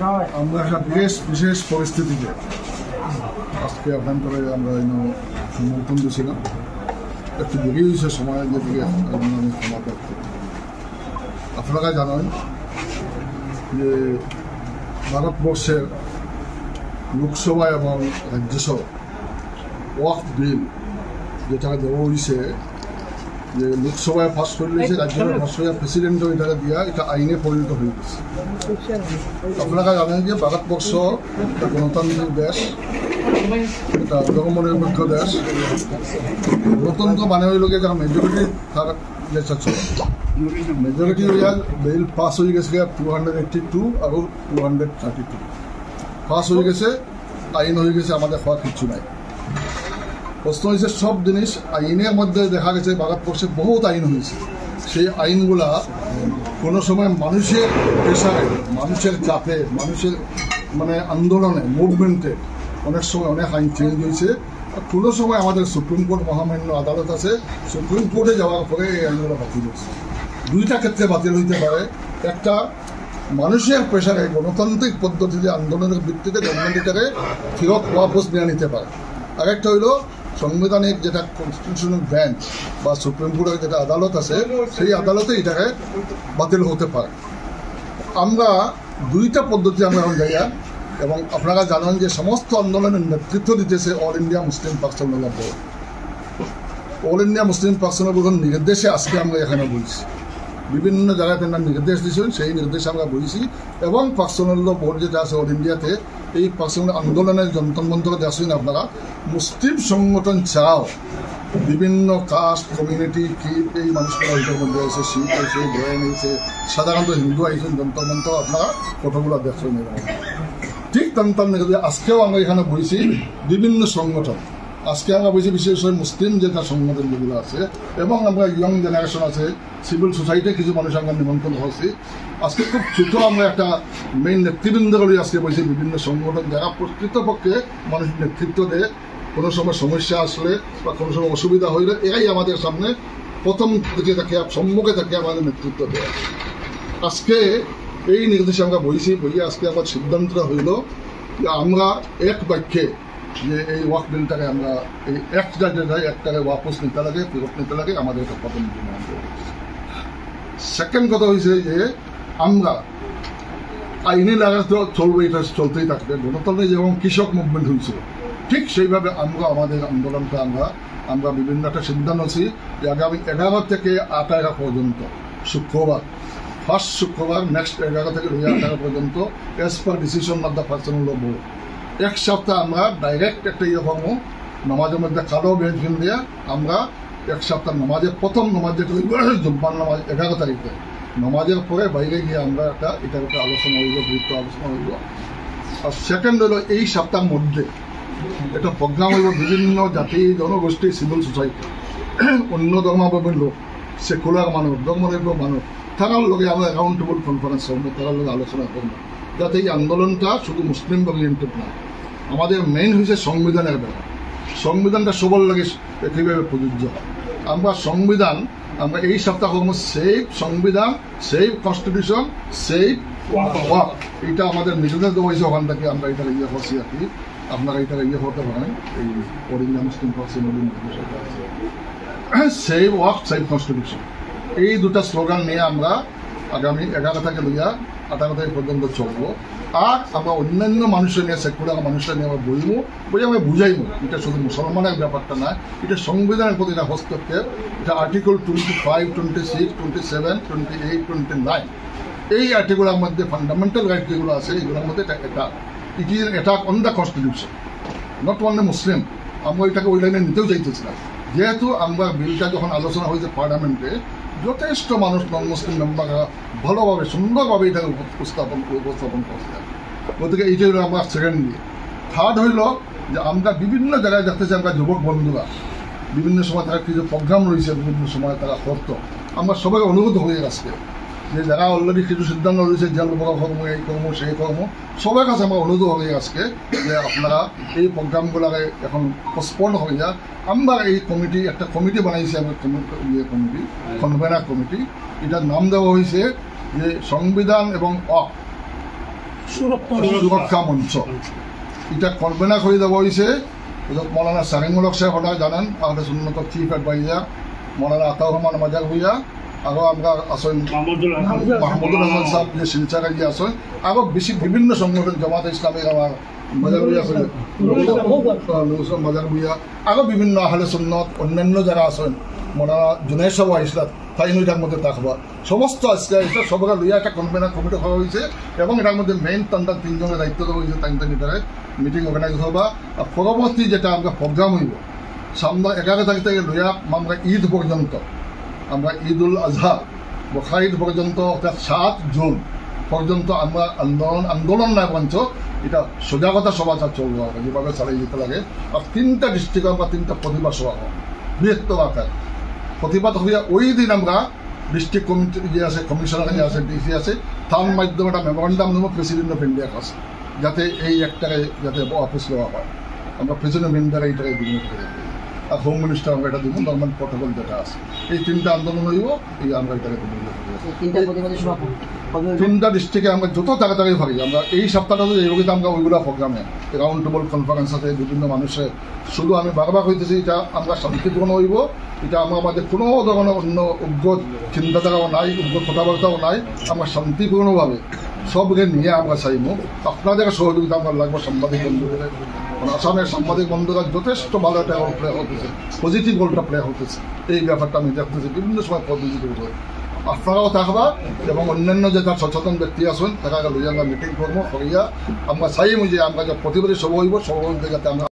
আমরা একটা বিশেষ পরিস্থিতিতে আজকে অভ্যন্তরে আমরা সমর্থন দিয়েছিলাম। একটু দেরি হয়েছে সময়ের দিকে আমি ক্ষমা করতে। আপনারা জানেন যে ভারতবর্ষের লোকসভা এবং রাজ্যসভা ওয়াকফ বিল যেটা দেওয়া হয়েছে, যে লোকসভায় পাস করে দিয়েছে, রাজ্যসভায় পাস করে প্রেসিডেন্টও এটা দিয়া এটা আইনে পরিণত হয়ে গেছে। আপনারা জানেন যে ভারতবর্ষ একটা গণতান্ত্রিক দেশ, একটা ধর্মনিরপেক্ষ দেশ। গণতন্ত্র মানে হইল যারা মেজরিটি তার দেশ আছে, মেজরিটি বিল পাস হয়ে গেছে 282 আর 232 পাস হয়ে গেছে, আইন হয়ে গেছে। আমাদের হওয়ার কিছু নাই। প্রশ্ন হয়েছে সব জিনিস আইনের মধ্যে দেখা গেছে ভারতবর্ষে বহুত আইন হয়েছে। সেই আইনগুলা কোনো সময় মানুষের প্রেশারে, মানুষের চাপে, মানুষের আন্দোলনে, মুভমেন্টে অনেক সময় অনেক আইন চেঞ্জ হয়েছে। কোনো সময় আমাদের সুপ্রিম কোর্ট মহামান্য আদালত আছে, সুপ্রিম কোর্টে যাওয়ার পরে এই আইনগুলো বাতিল হয়েছে। দুইটা ক্ষেত্রে বাতিল হইতে পারে। একটা মানুষের প্রেশারে গণতান্ত্রিক পদ্ধতিতে আন্দোলনের ভিত্তিতে গভর্নমেন্টটাকে ফেরত ওয়াপস নিয়ে নিতে পারে। আরেকটা হইল সংবিধানিক যেটা কনস্টিটিউশনাল বেঞ্চ বা সুপ্রিম কোর্টের যেটা আদালত আছে, সেই আদালতে এটাকে বাতিল হতে পারে। আমরা দুইটা পদ্ধতি আমরা এখন যাইয়া, এবং আপনারা জানেন যে সমস্ত আন্দোলনের নেতৃত্ব দিতেছে all India Muslim personal board. All India Muslim personal বোর্ডের নির্দেশে আজকে আমরা এখানে বলছি। বিভিন্ন জায়গায় তারা নির্দেশ দিয়েছেন, সেই নির্দেশে আমরা বলছি। এবং পার্সোনাল বোর্ড যেটা আছে অল ইন্ডিয়াতে, এই পার্সোনাল আন্দোলনের যন্ত্রমন্ত্র দেখছেন আপনারা। মুসলিম সংগঠন ছাড়াও বিভিন্ন কাস্ট কমিউনিটি কি এই মানুষগুলো ওইটার মধ্যে আছে, শিখ আছে, জৈন আছে, সাধারণত হিন্দু আইসেন যন্ত্রমন্ত্র আপনারা ফটোগুলো দেখছেন। ঠিক তেমনি আজকেও আমরা এখানে বলছি বিভিন্ন সংগঠন। আজকে আমরা বলছি বিশেষ করে মুসলিম যেটা সংগঠন যেগুলো আছে, এবং আমরা ইয়ং জেনারেশন আছে, সিভিল সোসাইটির কিছু মানুষ আমরা নিমন্ত্রণ হয়েছি। আজকে খুব ছোট আমরা একটা মেইন নেতৃবৃন্দগুলি আজকে বলছি বিভিন্ন সংগঠন যারা প্রকৃতপক্ষে মানুষের নেতৃত্ব দেয়। কোনো সময় সমস্যা আসলে বা কোনো সময় অসুবিধা হইলে এরাই আমাদের সামনে প্রথম দিকে থাকে, সম্মুখে থাকে আমাদের নেতৃত্ব দেয়। আজকে এই নির্দেশে আমরা বইছি, বইয়ে আজকে আমার সিদ্ধান্ত হইল যে আমরা এক বাক্যে যে এই ওয়াক বিলটাকে আমরা এই একটাকে ওয়াপস নিতে লাগে, ফেরত নিতে লাগে, আমাদের একটা প্রথম ডিমান্ড। সেকেন্ড কথা হয়েছে যে আমরা আইনি লাগা তো চলবে, এটা চলতেই থাকবে। গণতন্ত্রে যেমন কৃষক মুভমেন্ট হয়েছিল, ঠিক সেইভাবে আমরা আমাদের আন্দোলনটা আমরা বিভিন্ন একটা সিদ্ধান্ত আছি যে আগামী 11 থেকে 18 পর্যন্ত শুক্রবার, ফার্স্ট শুক্রবার নেক্সট 11 থেকে 18 পর্যন্ত as per decision of the personal law board এক সপ্তাহ আমরা ডাইরেক্ট একটা কর্ম নামাজের মধ্যে কালো বেঞ্চিন দিয়ে আমরা এক সপ্তাহ নামাজের প্রথম নামাজ যেটা জুম্মার নামাজ 11 তারিখে, নামাজের পরে বাইরে গিয়ে আমরা এটার একটা আলোচনা হইব, গুরুত্ব আলোচনা হইব। আর সেকেন্ড হলো এই সপ্তাহের মধ্যে একটা প্রোগ্রাম হইব বিভিন্ন জাতি জনগোষ্ঠী, সিভিল সোসাইটি, অন্য ধর্মাবলম্বী লোক, সেকুলার মানুষ, ধর্মনিরপেক্ষ মানুষ, তারার লগে আমরা অ্যাকাউন্টেবল কনফারেন্স হব, তারার লগে আলোচনা করবো, যাতে এই আন্দোলনটা শুধু মুসলিম ওরিয়েন্টেড না। আমাদের মেইন হয়েছে সংবিধানের ব্যাপার। সংবিধানটা সবার লাগে একইভাবে প্রযোজ্য হয়। আমরা সংবিধান আমরা এই সপ্তাহ করবো সেভ সংবিধান, সেভ কনস্টিটিউশন, সেভ ওয়াক। এটা আমাদের নিজেদের দেওয়া হয়েছে, ওখান থেকে আমরা এটা করছি আর কি। আপনারা এটা করতে পারেন, এই all India Muslim personal save walk, save constitution, এই দুটা স্লোগান নিয়ে আমরা আগামী 11 থেকে 18 তারিখ পর্যন্ত চলবো। আর আমরা অন্যান্য মানুষের নিয়ে, সেকুলার মানুষের নিয়ে আমরা বই আমরা বুঝাইব। এটা শুধু মুসলমানের ব্যাপারটা না, এটা সংবিধানের প্রতি এটা হস্তক্ষেপ। এটা আর্টিকেল 25, 26, 27, 28, 29 এই আর্টিকেলের মধ্যে ফান্ডামেন্টাল রাইট যেগুলো আছে এগুলোর মধ্যে it is attack on the constitution, not only Muslim. আমরা এটাকে ওই লাইনে নিতেও চাইতেছিলাম, যেহেতু আমরা বিলটা যখন আলোচনা হয়েছে পার্লামেন্টে, যথেষ্ট মানুষ নন মুসলিম মেম্বাররা ভালোভাবে সুন্দরভাবে এটাকে উপস্থাপন করছে। গতিকে এইটা হলো আমরা সেকেন্ড দিয়ে। থার্ড হইল যে আমরা বিভিন্ন জায়গায় দেখতেছি আমরা যুবক বন্ধুরা বিভিন্ন সময় তারা কিছু প্রোগ্রাম রয়েছে, বিভিন্ন সময় তারা করতো। আমরা সবাই অনুরোধ হয়ে আজকে যে যারা অলরেডি কিছু সিদ্ধান্ত রয়েছে, জেল কর্ম, এই কর্ম, সেই কর্ম, সবার কাছে আমরা অনুরোধ হয়ে আজকে যে আপনারা এই প্রোগ্রামগুলোকে এখন পোস্টপন্ড হয়ে যায়। আমরা এই কমিটি একটা কমিটি বানাইছি, আমরা কমিটি কনভেনার কমিটি, এটার নাম দেওয়া হয়েছে যে সংবিধান এবং সুরক্ষা মঞ্চ এটা কনভেনার করে দেওয়া হয়েছে মৌলানা সারিমুলক সাহেব ওনারা জানেন আমাদের উন্নত চিফ অ্যাডভাইজার মৌলানা আতাউর রহমান মাজার ভুইয়া আরও আমরা আসেন মাহমুদুল হাসান সাহেব যে শিলচারে যে আসেন আরও বেশি বিভিন্ন সংগঠন জামাত ইসলামিক আমার মাজার ভুইয়া আছে মাজার ভুইয়া আরও বিভিন্ন আহলে সুন্নত অন্যান্য যারা আছেন মৌলানা জুনাইদ সাহেব ইসলাম তাই এটার মধ্যে থাকবা সমস্ত আজকে এটা সবরা লইয়া একটা কনভেনার কমিটি করা হয়েছে এবং এটার মধ্যে মেইন তান্ডার তিনজনের দায়িত্ব দেওয়া হয়েছে তাই ভিতরে মিটিং অর্গানাইজ হবা আর পরবর্তী যেটা আমরা প্রোগ্রাম হইব সামনে 11 তারিখ থেকে লইয়া আমরা ঈদ পর্যন্ত আমরা ঈদ উল আজহা বখা ঈদ পর্যন্ত অর্থাৎ 7 জুন পর্যন্ত আমরা আন্দোলন না বঞ্চ এটা সজাগতা সভা চলবো যেভাবে চালিয়ে যেতে লাগে আর 3টা ডিস্ট্রিক্টে আমরা 3টা প্রতিবাদ সভা হব বৃহত্তর আকার প্রতিবাদ হইয়া ওই দিন আমরা ডিস্ট্রিক্ট কমিটি যে আছে কমিশনার যে আছে ডিসি আছে তার মাধ্যমে একটা মেমোরেন্ডাম নেব প্রেসিডেন্ট অফ ইন্ডিয়ার কাছে যাতে এই একটাকে যাতে অফিস নেওয়া হয় আমরা প্রেসিডেন্ট অফ ইন্ডিয়ার এইটাকে বিনিয়োগ করে দিই আর হোম মিনিস্টার আমরা এটা দিব নর্মাল প্রটোকল যেটা আছে এই 3টা আন্দোলন হইব এই আমরা এটাকে বিনিয়োগ করে 3টা ডিস্ট্রিক্টে আমরা যত তাড়াতাড়ি পারি আমরা এই সপ্তাহটাতে এইভাবে আমরা ওইগুলো প্রোগ্রামে রাউন্ড টেবল কনফারেন্স আছে বিভিন্ন মানুষের শুধু আমি বারবার হইতেছি এটা আমরা শান্তিপূর্ণ হইব এটা আমার মাঝে কোনো ধরনের অন্য উগ্র চিন্তাধারাও নাই উগ্র কথাবার্তাও নাই আমরা শান্তিপূর্ণভাবে সবকে নিয়ে আমরা চাইব আপনাদের সহযোগিতা আমরা লাগবো সাংবাদিক বন্ধুদের আসামের সাংবাদিক বন্ধুরা যথেষ্ট ভালো একটা রোল প্লে হতেছে পজিটিভ রোলটা প্লে হতেছে এই ব্যাপারটা আমি দেখতেছি বিভিন্ন সময় পজিটিভ রোল আপনারাও থাকবা এবং অন্যান্য যে তার সচেতন ব্যক্তি আছেন তারা লইয়া আমরা মিটিং করবো করিয়া আমরা চাইব যে আমরা যে প্রতিবাদী সভা হইব সভা যাতে আমরা